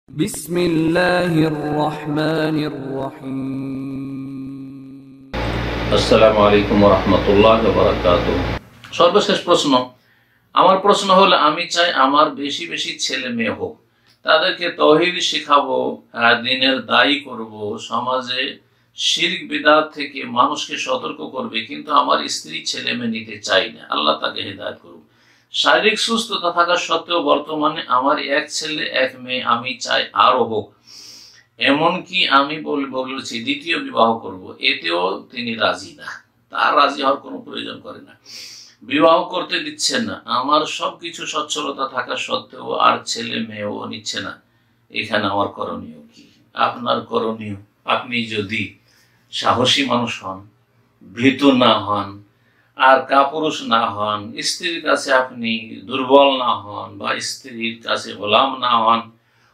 বিসমিল্লাহির রহমানির রহিম। আসসালামু আলাইকুম ওয়া রাহমাতুল্লাহি ওয়া বারাকাতুহু। সর্বশেষ প্রশ্ন, আমার প্রশ্ন হলো, আমি চাই আমার বেশি বেশি ছেলে মেয়ে হোক, তাদেরকে তাওহীদ শেখাবো, দ্বীনের দায়ী করব, সমাজে শিরক বিদআত থেকে মানুষকে সতর্ক করবে, কিন্তু আমার স্ত্রী ছেলে মেয়ে নিতে চাই না। আল্লাহ তাকে হেদায়েত করুন। শারীরিক সুস্থতা থাকা সত্ত্বেও বর্তমানে আমার এক ছেলে এক মেয়ে, আমি চাই আরো হোক। এমনকি আমি বলেছি দ্বিতীয় বিবাহ করব, এতেও তিনি রাজি না। তার রাজি হওয়ার কোনো প্রয়োজন করে না, বিবাহ করতে দিচ্ছেন না। আমার সবকিছু সচ্ছলতা থাকা সত্ত্বেও আর ছেলে মেয়েও নিচ্ছে না। এখানে আমার করণীয় কি? আপনার করণীয়, আপনি যদি সাহসী মানুষ হন, ভীতু না হন, আর কাপুরুষ না হন, স্ত্রীর কাছে আপনি দুর্বল না হন, বা স্ত্রীর কাছে গোলাম না হন,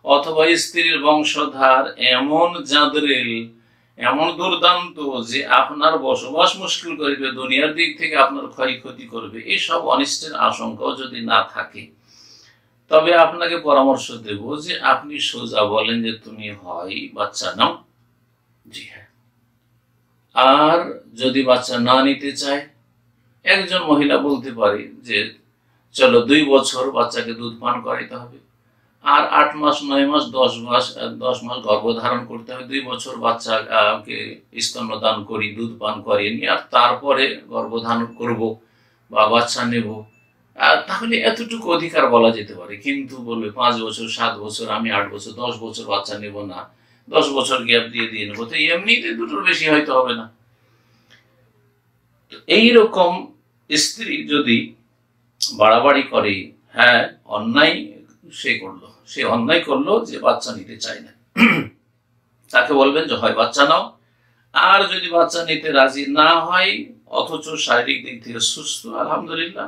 অথবা স্ত্রীর বংশধার এমন জাদরেল, এমন দুর্দান্ত যে আপনার বসবাস মুশকিল করবে, দুনিয়ার দিক থেকে আপনার ক্ষয়ক্ষতি করবে, এইসব অনিষ্টের আশঙ্কাও যদি না থাকে, তবে আপনাকে পরামর্শ দেব যে আপনি সোজা বলেন যে তুমি হয় বাচ্চা নাও। জি হ্যাঁ। আর যদি বাচ্চা না নিতে চায়, একজন মহিলা বলতে পারে যে চলো 2 বছর বাচ্চাকে দুধ পান করাইতে হবে, আর 8 মাস 9 মাস 10 মাস গর্ভধারণ করতে হবে, 2 বছর বাচ্চাকে স্তন্যদান করি, দুধ পান করিয়ে নিয়ে, আর তারপরে গর্ভধারণ করব বা বাচ্চা নেব। তাহলে এতটুকু অধিকার বলা যেতে পারে। কিন্তু বলবে 5 বছর 7 বছর, আমি 8 বছর 10 বছর বাচ্চা নেব না, 10 বছর গ্যাপ দিয়ে নেবো, তো এমনিতে দুটোর বেশি হয়তো হবে না। এইরকম স্ত্রী যদি বাড়াবাড়ি করে, হ্যাঁ অন্যায় সে অন্যায় করলো যে বাচ্চা নিতে চায় না, তাকে বলবেন যে হয় বাচ্চা নাও। আর যদি বাচ্চা নিতে রাজি না হয়, অথচ শারীরিক দিক থেকে সুস্থ আলহামদুলিল্লাহ,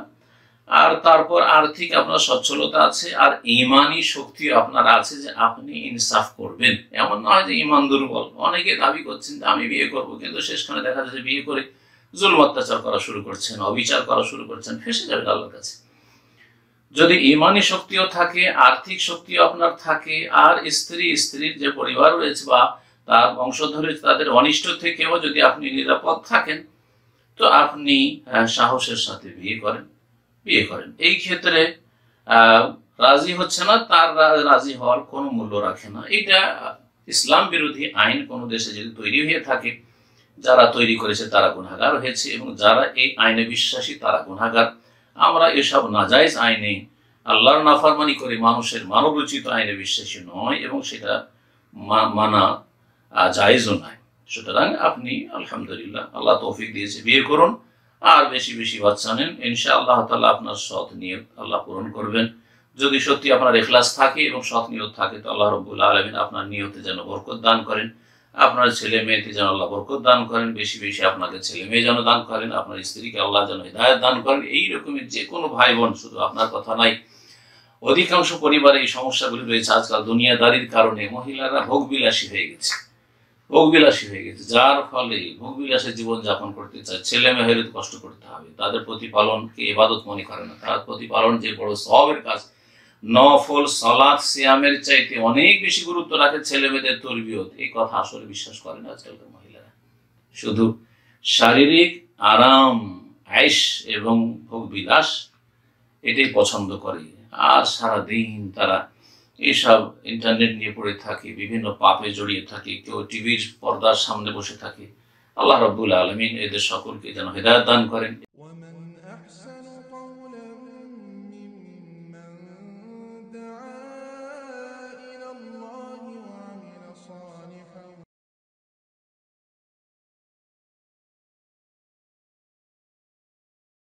আর তারপর আর্থিক আপনার সচ্ছলতা আছে, আর ইমানি শক্তি আপনার আছে যে আপনি ইনসাফ করবেন, এমন নয় যে ইমান দুর্বল। অনেকে দাবি করছেন যে আমি বিয়ে করব, কিন্তু শেষখানে দেখা যাচ্ছে বিয়ে করে জুলম অত্যাচার করা শুরু করছেন, অবিচার করা শুরু করছেন, ফেঁসে যাবেন আল্লাহর কাছে। যদি ইমানি শক্তিও থাকে, আর্থিক শক্তিও আপনার থাকে, আর স্ত্রীর যে পরিবার রয়েছে বা তার বংশধর তাদের অনিষ্ট থেকেও যদি আপনি নিরাপদ থাকেন, তো আপনি সাহসের সাথে বিয়ে করেন। এই ক্ষেত্রে রাজি হচ্ছে না, তার রাজি হওয়ার কোনো মূল্য রাখে না। এটা ইসলাম বিরোধী আইন কোন দেশে যদি তৈরি হয়ে থাকে, যারা তৈরি করেছে তারা গুনাহগার হয়েছে, এবং যারা এই আইনে বিশ্বাসী তারা গুনাহগার। আমরা এসব নাজায়েজ আইনে, আল্লাহর নাফরমানি করে মানুষের মানবরচিত আইনে বিশ্বাসী নয়, এবং সেটা মানা জায়েজও নয়। সুতরাং আপনি আলহামদুলিল্লাহ, আল্লাহ তৌফিক দিয়েছে, বিয়ে করুন, আর বেশি বেশি বাচ্চা নেন। ইনশাআল্লাহ তাআলা আপনার সৎ নিয়ত আল্লাহ পূরণ করবেন। যদি সত্যি আপনার ইখলাস থাকে এবং সৎ নিয়ত থাকে, তো আল্লাহ রাব্বুল আলামিন আপনার নিয়তে যেন বরকত দান করেন, আপনার ছেলে মেয়েতে যেন আল্লাহ বরকত দান করেন, বেশি বেশি আপনাকে ছেলে মেয়ে যেন দান করেন, আপনার স্ত্রীকে আল্লাহ যেন হিদায়াত দান করেন। এই রকমের যে কোনো ভাই বোন, শুধু আপনার কথা নাই, অধিকাংশ পরিবারে এই সমস্যাগুলি রয়েছে। আজকাল দুনিয়াদারির কারণে মহিলারা ভোগবিলাসী হয়ে গেছে, যার ফলে ভোগবিলাসে জীবন যাপন করতে চায়। ছেলে মেয়ের কষ্ট করতে হবে, তাদের প্রতিপালনকে ইবাদত মনে করে না। তার প্রতিপালন যে বড় সওয়াবের কাজ, নফল সালাত সিয়ামের চাইতে অনেক বেশি গুরুত্ব রাখে ছেলে মেয়েদের তরবিয়ত। এই কথা আসলে বিশ্বাস করে না আজকালকার মহিলারা। শুধু শারীরিক আরাম, আয়েশ এবং ভোগবিলাস এটাই পছন্দ করে, আর সারাদিন তারা এইসব ইন্টারনেট নিয়ে পড়ে থাকে, বিভিন্ন পাপে জড়িয়ে থাকে, কেউ টিভির পর্দার সামনে বসে থাকে। আল্লাহ রাব্বুল আলামিন এদের সকলকে যেন হিদায়াত দান করেন।